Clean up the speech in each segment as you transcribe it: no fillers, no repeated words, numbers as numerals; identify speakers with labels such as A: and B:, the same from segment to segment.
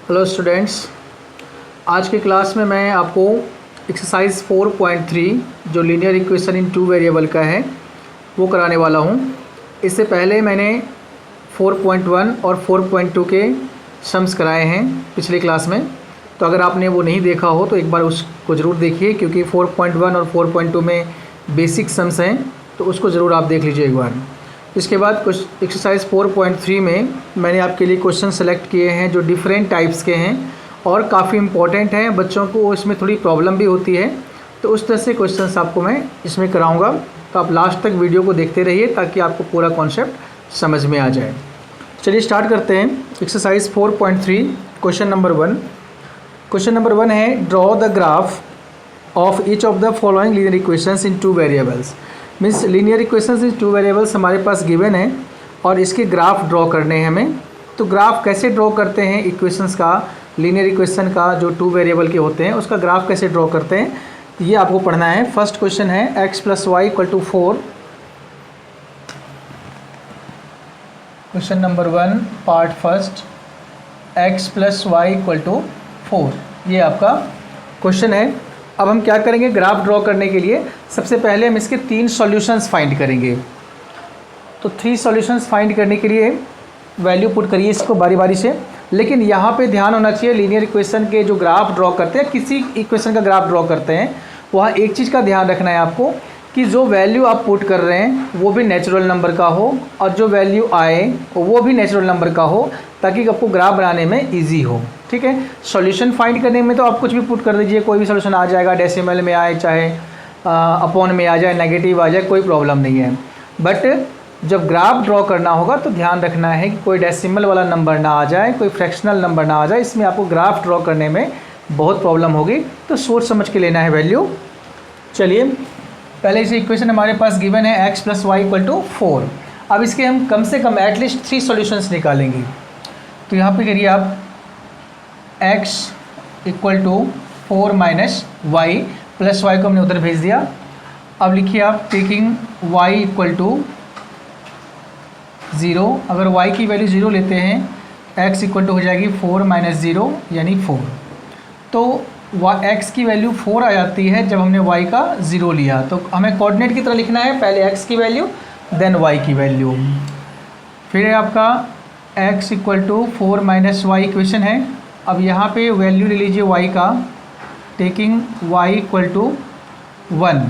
A: Hello students, आज की class में मैं आपको एक्सरसाइज 4.3 जो linear equation in two variable का है वो कराने वाला हूँ। इससे पहले मैंने 4.1 और 4.2 के सम्स कराए हैं पिछली क्लास में, तो अगर आपने वो नहीं देखा हो तो एक बार उसको ज़रूर देखिए, क्योंकि 4.1 और 4.2 में बेसिक सम्स हैं, तो उसको ज़रूर आप देख लीजिए एक बार। इसके बाद कुछ एक्सरसाइज 4.3 में मैंने आपके लिए क्वेश्चन सेलेक्ट किए हैं जो डिफरेंट टाइप्स के हैं और काफ़ी इंपॉर्टेंट हैं। बच्चों को इसमें थोड़ी प्रॉब्लम भी होती है, तो उस तरह से क्वेश्चंस आपको मैं इसमें कराऊंगा। तो आप लास्ट तक वीडियो को देखते रहिए ताकि आपको पूरा कॉन्सेप्ट समझ में आ जाए। चलिए स्टार्ट करते हैं। Exercise 4.3 question number 1। Question number 1 है, draw the graph of each of the following linear equations in two variables. Means linear equations in two variables हमारे पास गिवन है और इसके ग्राफ ड्रॉ करने हैं हमें। तो ग्राफ कैसे ड्रॉ करते हैं इक्वेशंस का, लीनियर इक्वेशन का जो टू वेरिएबल के होते हैं उसका ग्राफ कैसे ड्रॉ करते हैं, ये आपको पढ़ना है। फर्स्ट क्वेश्चन है x + y = 4। Question number 1 part first, x + y = 4, ये आपका क्वेश्चन है। अब हम क्या करेंगे, ग्राफ ड्रॉ करने के लिए सबसे पहले हम इसके 3 सॉल्यूशंस फाइंड करेंगे। तो 3 सॉल्यूशंस फाइंड करने के लिए वैल्यू पुट करिए इसको बारी बारी से। लेकिन यहाँ पे ध्यान होना चाहिए, लीनियर इक्वेशन के जो ग्राफ ड्रॉ करते हैं, किसी इक्वेशन का ग्राफ ड्रॉ करते हैं, वहाँ एक चीज़ का ध्यान रखना है आपको कि जो वैल्यू आप पुट कर रहे हैं वो भी नेचुरल नंबर का हो और जो वैल्यू आए वो भी नेचुरल नंबर का हो, ताकि आपको ग्राफ बनाने में ईजी हो। ठीक है, सॉल्यूशन फाइंड करने में तो आप कुछ भी पुट कर दीजिए, कोई भी सॉल्यूशन आ जाएगा, डेसिमल में आए चाहे अपॉन में आ जाए, नेगेटिव आ जाए, कोई प्रॉब्लम नहीं है। बट जब ग्राफ ड्रॉ करना होगा तो ध्यान रखना है कि कोई डेसिमल वाला नंबर ना आ जाए, कोई फ्रैक्शनल नंबर ना आ जाए, इसमें आपको ग्राफ ड्रॉ करने में बहुत प्रॉब्लम होगी। तो सोच समझ के लेना है वैल्यू। चलिए पहले इसे इक्वेशन हमारे पास गिवन है x + y = 4। अब इसके हम कम से कम एटलीस्ट 3 सॉल्यूशंस निकालेंगे। तो यहाँ पे करिए आप x = 4 - y + y को हमने उधर भेज दिया। अब लिखिए आप टेकिंग y = 0। अगर y की वैल्यू 0 लेते हैं, x = हो जाएगी 4 - 0 यानी 4। तो x की वैल्यू 4 आ जाती है जब हमने y का 0 लिया। तो हमें कोऑर्डिनेट की तरह लिखना है, पहले x की वैल्यू देन y की वैल्यू। फिर है आपका x = 4 - y इक्वेशन है। अब यहाँ पे वैल्यू ले लीजिए y का, टेकिंग y = 1,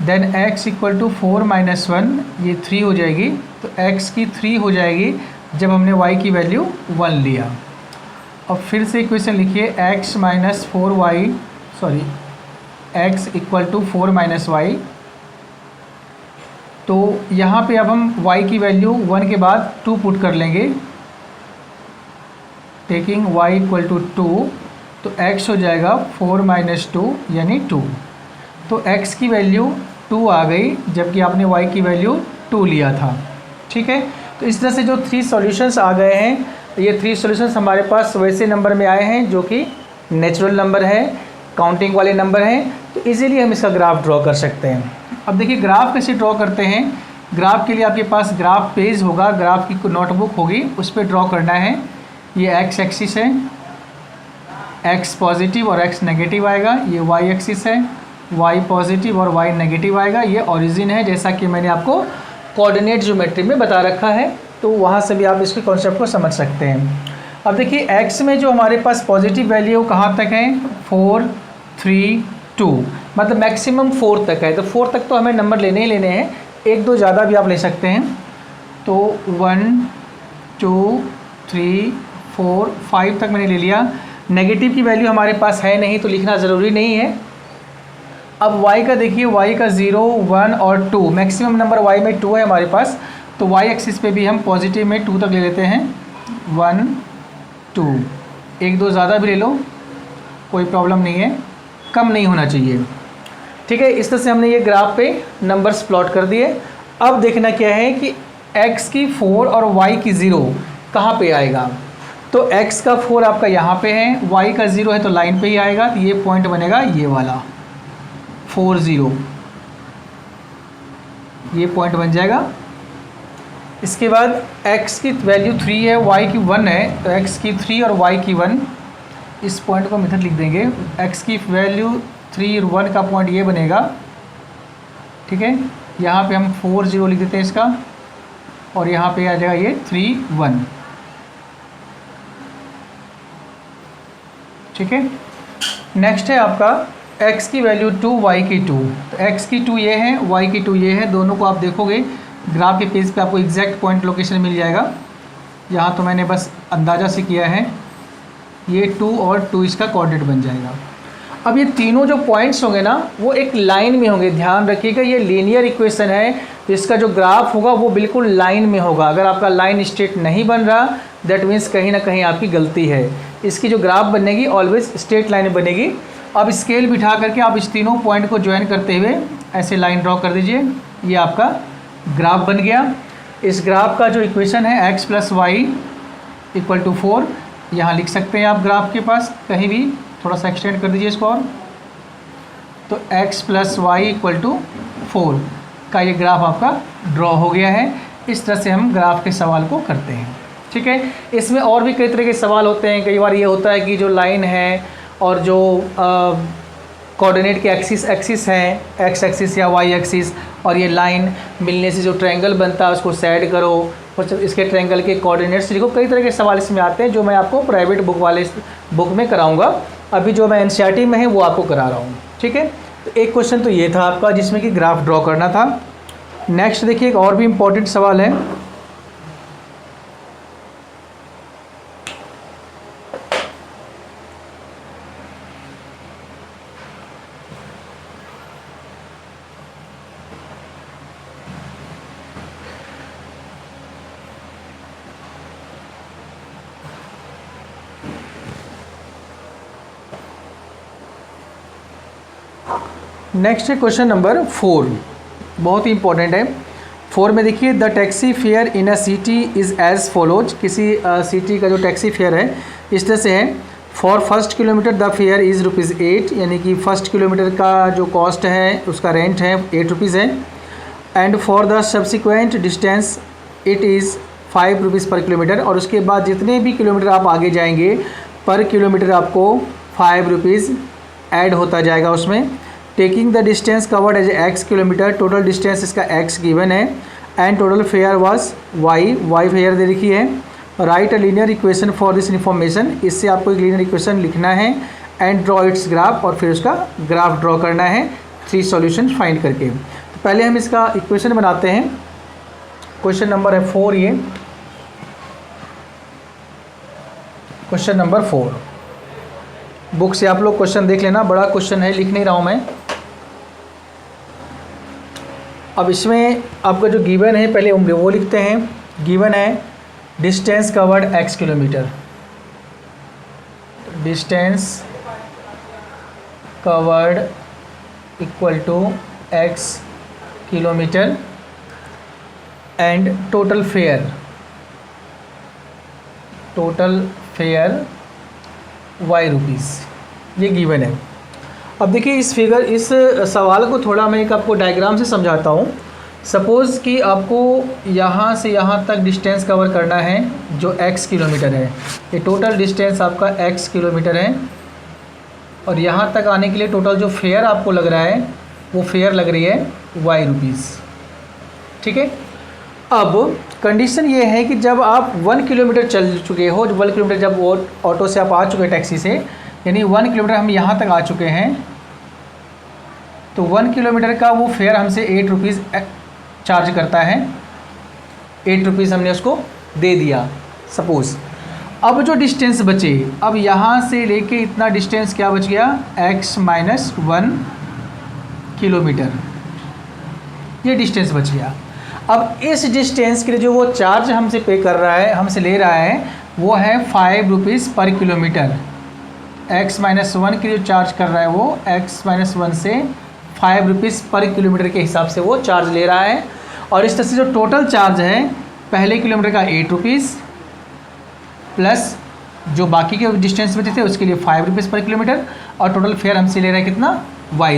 A: देन x = 4 - 1, ये 3 हो जाएगी। तो x की 3 हो जाएगी जब हमने y की वैल्यू 1 लिया। अब फिर से इक्वेशन लिखिए x = 4 - y। तो यहाँ पे अब हम y की वैल्यू 1 के बाद 2 पुट कर लेंगे, टेकिंग y = 2। तो x हो जाएगा 4 - 2 यानी 2। तो x की वैल्यू 2 आ गई जबकि आपने y की वैल्यू 2 लिया था। ठीक है, तो इस तरह से जो 3 सॉल्यूशंस आ गए हैं, ये 3 सॉल्यूशंस हमारे पास वैसे नंबर में आए हैं जो कि नेचुरल नंबर है, काउंटिंग वाले नंबर हैं। तो इजीली हम इसका ग्राफ ड्रॉ कर सकते हैं। अब देखिए ग्राफ कैसे ड्रॉ करते हैं। ग्राफ के लिए आपके पास ग्राफ पेज होगा, ग्राफ की नोटबुक होगी, उस पर ड्रॉ करना है। ये x एक्सिस है, x पॉजिटिव और x नेगेटिव आएगा। ये y एक्सिस है, y पॉजिटिव और y नेगेटिव आएगा। ये ओरिजिन है, जैसा कि मैंने आपको कोऑर्डिनेट ज्योमेट्री में बता रखा है, तो वहाँ से भी आप इसके कॉन्सेप्ट को समझ सकते हैं। अब देखिए x में जो हमारे पास पॉजिटिव वैल्यू कहाँ तक है, 4, 3, 2, मतलब मैक्सिमम 4 तक है। तो 4 तक तो हमें नंबर लेने ही लेने हैं, 1-2 ज़्यादा भी आप ले सकते हैं। तो 1, 2, 3, 4, 5 तक मैंने ले लिया। नेगेटिव की वैल्यू हमारे पास है नहीं तो लिखना ज़रूरी नहीं है। अब y का देखिए, y का 0, 1 और 2, मैक्सिमम नंबर y में 2 है हमारे पास। तो y एक्सिस पे भी हम पॉजिटिव में 2 तक ले लेते हैं, 1, 2, 1-2 ज़्यादा भी ले लो, कोई प्रॉब्लम नहीं है, कम नहीं होना चाहिए। ठीक है, इस तरह से हमने ये ग्राफ पे नंबर्स प्लॉट कर दिए। अब देखना क्या है कि x की 4 और y की 0 कहाँ पे आएगा। तो x का 4 आपका यहाँ पे है, y का 0 है तो लाइन पे ही आएगा। तो ये पॉइंट बनेगा ये वाला 4, 0, ये पॉइंट बन जाएगा इसके बाद x की वैल्यू 3 है, y की 1 है, तो x की 3 और y की 1, इस पॉइंट को मेथड लिख देंगे। x की वैल्यू 3 और 1 का पॉइंट ये बनेगा, ठीक है। यहाँ पे हम 4 0 लिख देते हैं इसका, और यहाँ पे आ जाएगा ये 3 1, ठीक है। नेक्स्ट है आपका x की वैल्यू 2, y की 2, तो x की 2 ये है, y की 2 ये है। दोनों को आप देखोगे ग्राफ के पेज पे आपको एग्जैक्ट पॉइंट लोकेशन मिल जाएगा। यहाँ तो मैंने बस अंदाज़ा से किया है, ये 2 और 2 इसका कोऑर्डिनेट बन जाएगा। अब ये तीनों जो पॉइंट्स होंगे ना वो एक लाइन में होंगे। ध्यान रखिएगा ये लीनियर इक्वेशन है, तो इसका जो ग्राफ होगा वो बिल्कुल लाइन में होगा। अगर आपका लाइन स्ट्रेट नहीं बन रहा, दैट मीन्स कहीं ना कहीं आपकी गलती है। इसकी जो ग्राफ बनेगी ऑलवेज स्ट्रेट लाइन बनेगी। अब स्केल बिठा करके आप इस तीनों पॉइंट को ज्वाइन करते हुए ऐसे लाइन ड्रॉ कर दीजिए, ये आपका ग्राफ बन गया। इस ग्राफ का जो इक्वेशन है x + y = 4, यहाँ लिख सकते हैं आप ग्राफ के पास कहीं भी, थोड़ा सा एक्सटेंड कर दीजिए इसको और, तो x + y = 4 का ये ग्राफ आपका ड्रॉ हो गया है। इस तरह से हम ग्राफ के सवाल को करते हैं, ठीक है। इसमें और भी कई तरह के सवाल होते हैं। कई बार ये होता है कि जो लाइन है और जो कोऑर्डिनेट के एक्सिस हैं, x एक्सिस या y एक्सिस, और ये लाइन मिलने से जो ट्रायंगल बनता है उसको सेड करो और इसके ट्रायंगल के कोऑर्डिनेट्स लिखो। कई तरह के सवाल इसमें आते हैं जो मैं आपको प्राइवेट बुक में कराऊंगा। अभी जो मैं एनसीईआरटी में है वो आपको करा रहा हूँ, ठीक है। तो एक क्वेश्चन तो ये था आपका जिसमें कि ग्राफ ड्रॉ करना था। नेक्स्ट देखिए एक और भी इम्पोर्टेंट सवाल है। नेक्स्ट है क्वेश्चन नंबर 4, बहुत ही इंपॉर्टेंट है। 4 में देखिए the taxi fare in a city is as follows. किसी सिटी का जो टैक्सी फेयर है इस तरह से है। For first kilometre the fare is ₹8, यानी कि फर्स्ट किलोमीटर का जो कॉस्ट है उसका रेंट है ₹8 है। And for the subsequent distance it is ₹5 पर किलोमीटर, और उसके बाद जितने भी किलोमीटर आप आगे जाएंगे पर किलोमीटर आपको ₹5 ऐड होता जाएगा उसमें। Taking the distance covered as x kilometre, total distance इसका x गिवन है, and total fare was y fare दे रखी है। Write a linear equation for this information, इससे आपको एक लीनियर इक्वेशन लिखना है एंड ड्रॉ इट्स ग्राफ, और फिर उसका ग्राफ ड्रॉ करना है 3 सॉल्यूशन फाइंड करके। तो पहले हम इसका इक्वेशन बनाते हैं। क्वेश्चन नंबर है 4, ये क्वेश्चन नंबर 4 बुक से आप लोग क्वेश्चन देख लेना, बड़ा क्वेश्चन है, लिख नहीं रहा हूँ मैं। अब इसमें आपका जो गिवन है पहले वो लिखते हैं। गिवन है distance covered x kilometre, distance covered = x kilometre, and total fair ₹y, ये गिवन है। अब देखिए इस सवाल को थोड़ा मैं एक आपको डायग्राम से समझाता हूँ। सपोज़ कि आपको यहाँ से यहाँ तक डिस्टेंस कवर करना है जो x किलोमीटर है। ये टोटल डिस्टेंस आपका x किलोमीटर है, और यहाँ तक आने के लिए टोटल जो फेयर आपको लग रहा है वो फेयर लग रही है ₹y, ठीक है। अब कंडीशन ये है कि जब आप 1 किलोमीटर चल चुके हो, 1 किलोमीटर जब वो ऑटो से आप आ चुके हैं टैक्सी से, यानी 1 किलोमीटर हम यहाँ तक आ चुके हैं, तो 1 किलोमीटर का वो फेयर हमसे ₹8 चार्ज करता है। ₹8 हमने उसको दे दिया सपोज़। अब जो डिस्टेंस बचे, अब यहाँ से लेके इतना डिस्टेंस क्या बच गया, x - 1 किलोमीटर, ये डिस्टेंस बच गया। अब इस डिस्टेंस के लिए जो वो चार्ज हमसे पे कर रहा है, हमसे ले रहा है, वो है ₹5 पर किलोमीटर। x - 1 के जो चार्ज कर रहा है वो x - 1 से ₹5 पर किलोमीटर के हिसाब से वो चार्ज ले रहा है। और इस तरह से जो टोटल चार्ज है पहले किलोमीटर का ₹8 प्लस जो बाकी के डिस्टेंस बचे थे उसके लिए ₹5 पर किलोमीटर, और टोटल फेयर हमसे ले रहा है कितना, ₹y,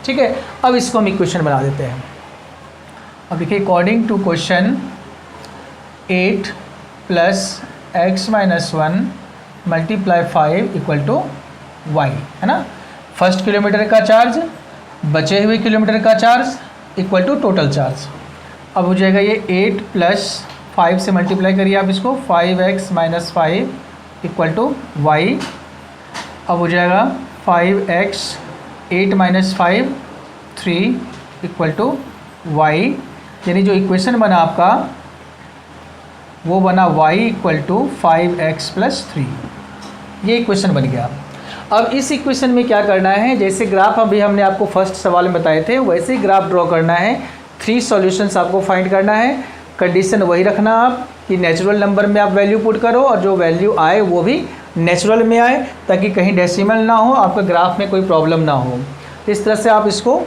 A: ठीक है। अब इसको हम इक्वेशन बना देते हैं। अब देखिए according to question 8 plus x minus 1 multiply 5 equal to y, है ना। फर्स्ट किलोमीटर का चार्ज, बचे हुए किलोमीटर का charge equal to total charge. अब हो जाएगा ये 8 प्लस 5 से मल्टीप्लाई करिए आप इसको, 5x minus 5 equal to Y. अब हो जाएगा 5x 8 minus 5 3 equal to Y, यानी जो इक्वेशन बना आपका वो बना y equal to 5x plus 3। ये इक्वेशन बन गया। अब इस इक्वेशन में क्या करना है, जैसे ग्राफ अभी हमने आपको फर्स्ट सवाल में बताए थे वैसे ही ग्राफ ड्रॉ करना है। 3 सॉल्यूशंस आपको फाइंड करना है। कंडीशन वही रखना आप कि नेचुरल नंबर में आप वैल्यू पुट करो और जो वैल्यू आए वो भी नेचुरल में आए, ताकि कहीं डेसिमल ना हो, आपके ग्राफ में कोई प्रॉब्लम ना हो। इस तरह से आप इसको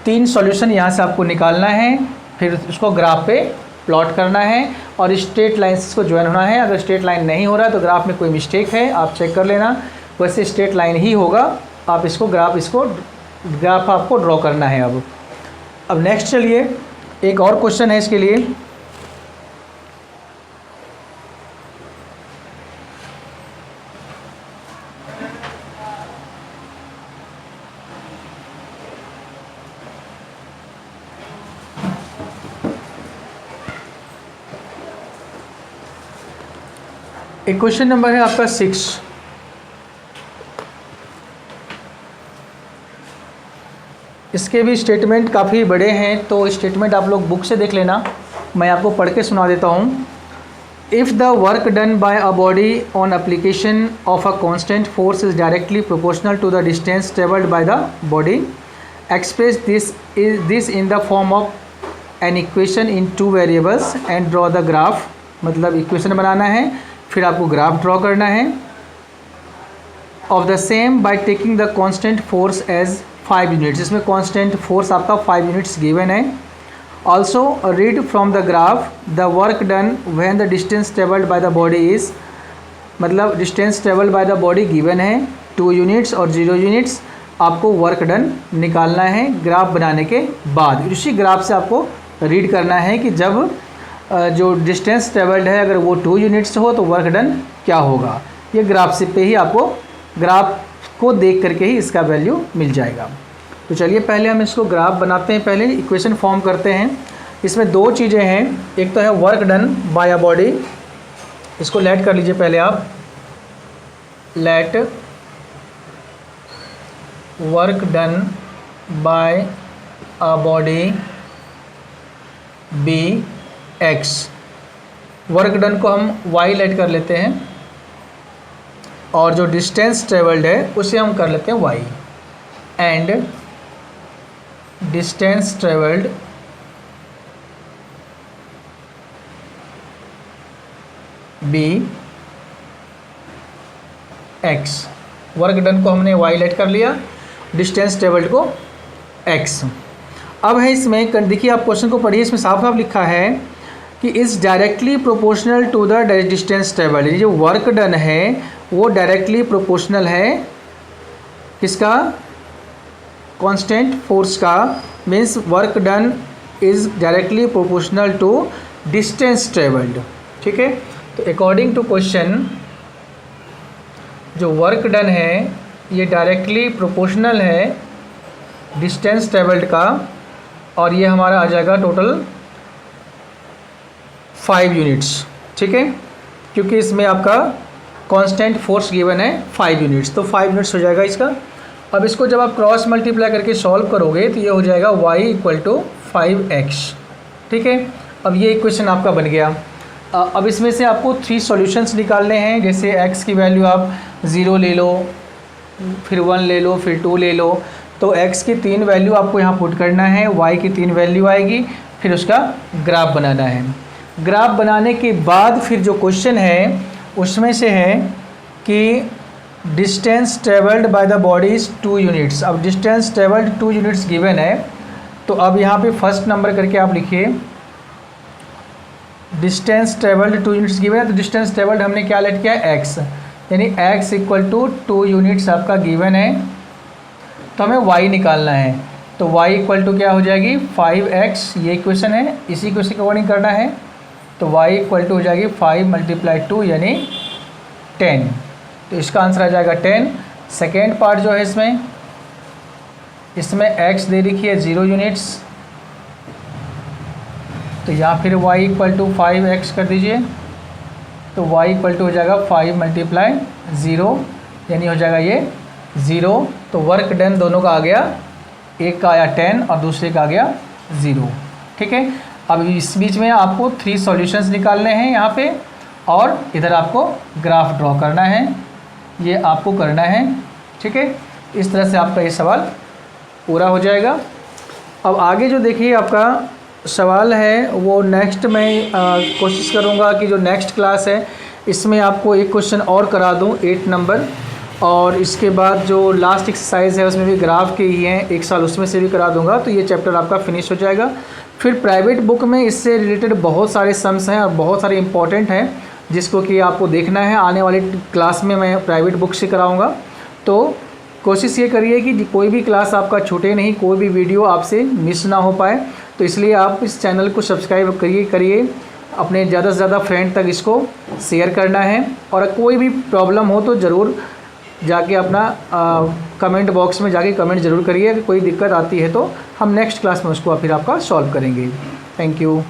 A: 3 सॉल्यूशन यहाँ से आपको निकालना है, फिर उसको ग्राफ पे प्लॉट करना है और स्ट्रेट लाइन से इसको ज्वाइन होना है। अगर स्ट्रेट लाइन नहीं हो रहा है तो ग्राफ में कोई मिस्टेक है, आप चेक कर लेना। वैसे स्ट्रेट लाइन ही होगा, आप इसको ग्राफ आपको ड्रॉ करना है। अब नेक्स्ट चलिए, एक और क्वेश्चन है इसके लिए। एक क्वेश्चन नंबर है आपका 6। इसके भी स्टेटमेंट काफ़ी बड़े हैं, तो स्टेटमेंट आप लोग बुक से देख लेना, मैं आपको पढ़ के सुना देता हूँ। If the work done by a body on application of a constant force is directly proportional to the distance travelled by the body, express this in the form of an equation in 2 variables and draw the graph. मतलब equation बनाना है, फिर आपको graph draw करना है of the same by taking the constant force as 5 units. इसमें constant force आपका 5 units given है। Also read from the graph the work done when the distance travelled by the body is, मतलब distance travelled by the body given है 2 units और 0 units. आपको work done निकालना है graph बनाने के बाद। उसी ग्राफ से आपको रीड करना है कि जब जो डिस्टेंस ट्रेवल्ड है अगर वो 2 यूनिट्स हो तो वर्क डन क्या होगा। ये ग्राफ से पे ही आपको ग्राफ को देख करके ही इसका वैल्यू मिल जाएगा। तो चलिए पहले हम इसको ग्राफ बनाते हैं, पहले इक्वेशन फॉर्म करते हैं। इसमें 2 चीज़ें हैं, एक तो है work done by a body, इसको लेट कर लीजिए पहले आप, let work done by a body be x। Work done को हम y लेट कर लेते हैं और जो डिस्टेंस ट्रेवल्ड है उसे हम कर लेते हैं y, and distance travelled be x। Work done को हमने y लेट कर लिया, डिस्टेंस ट्रेवल्ड को x। अब है इसमें देखिए, आप क्वेश्चन को पढ़िए, इसमें साफ साफ लिखा है कि is directly proportional to the distance travelled. ये जो वर्क डन है वो डायरेक्टली प्रोपोर्शनल है किसका, कांस्टेंट फोर्स का। Means work done is directly proportional to distance travelled. ठीक है, तो अकॉर्डिंग टू क्वेश्चन जो वर्क डन है ये डायरेक्टली प्रोपोर्शनल है डिस्टेंस ट्रेवल्ड का, और ये हमारा आ जाएगा टोटल 5 यूनिट्स। ठीक है, क्योंकि इसमें आपका कांस्टेंट फोर्स गिवन है 5 यूनिट्स, तो 5 यूनिट्स हो जाएगा इसका। अब इसको जब आप क्रॉस मल्टीप्लाई करके सॉल्व करोगे तो ये हो जाएगा y इक्वल टू 5x। ठीक है, अब ये इक्वेशन आपका बन गया। अब इसमें से आपको 3 सॉल्यूशंस निकालने हैं। जैसे x की वैल्यू आप 0 ले लो, फिर 1 ले लो, फिर 2 ले लो, तो x की 3 वैल्यू आपको यहाँ पुट करना है, y की 3 वैल्यू आएगी, फिर उसका ग्राफ बनाना है। ग्राफ बनाने के बाद फिर जो क्वेश्चन है उसमें से है कि distance travelled by the body is 2 units. अब डिस्टेंस ट्रेवल्ड 2 यूनिट्स गिवन है, तो अब यहाँ पे फर्स्ट नंबर करके आप लिखिए डिस्टेंस ट्रेवल्ड 2 यूनिट्स गिवन है, तो डिस्टेंस ट्रेवल्ड हमने क्या लेट किया है x, यानी x इक्वल टू 2 यूनिट्स आपका गिवन है, तो हमें y निकालना है। तो y इक्वल टू क्या हो जाएगी 5x, ये इक्वेशन है, इसी क्वेश्चन के अकॉर्डिंग करना है। तो y इक्वल टू हो जाएगी 5 मल्टीप्लाई 2 यानी 10। तो इसका आंसर आ जाएगा 10। सेकेंड पार्ट जो है इसमें x दे रखी है 0 यूनिट्स, तो यहाँ फिर y इक्वल टू 5x कर दीजिए। तो y इक्वल टू हो जाएगा 5 मल्टीप्लाई 0 यानी हो जाएगा ये 0। तो वर्क डन दोनों का आ गया, एक का आया 10 और दूसरे का आ गया 0। ठीक है, अब इस बीच में आपको 3 सॉल्यूशंस निकालने हैं यहाँ पे, और इधर आपको ग्राफ ड्रॉ करना है, ये आपको करना है। ठीक है, इस तरह से आपका ये सवाल पूरा हो जाएगा। अब आगे जो देखिए आपका सवाल है वो नेक्स्ट मैं कोशिश करूँगा कि जो नेक्स्ट क्लास है इसमें आपको एक क्वेश्चन और करा दूँ 8 नंबर, और इसके बाद जो लास्ट एक्सरसाइज है उसमें भी ग्राफ के ही हैं, एक साल उसमें से भी करा दूंगा। तो ये चैप्टर आपका फिनिश हो जाएगा। फिर प्राइवेट बुक में इससे रिलेटेड बहुत सारे सम्स हैं और बहुत सारे इंपॉर्टेंट हैं जिसको कि आपको देखना है। आने वाली क्लास में मैं प्राइवेट बुक से कराऊँगा। तो कोशिश ये करिए कि कोई भी क्लास आपका छूटे नहीं, कोई भी वीडियो आपसे मिस ना हो पाए। तो इसलिए आप इस चैनल को सब्सक्राइब करिए, अपने ज़्यादा से ज़्यादा फ्रेंड तक इसको शेयर करना है। और कोई भी प्रॉब्लम हो तो ज़रूर जाके अपना कमेंट बॉक्स में जाके कमेंट ज़रूर करिए। कोई दिक्कत आती है तो हम नेक्स्ट क्लास में उसको फिर आपका सॉल्व करेंगे। Thank you.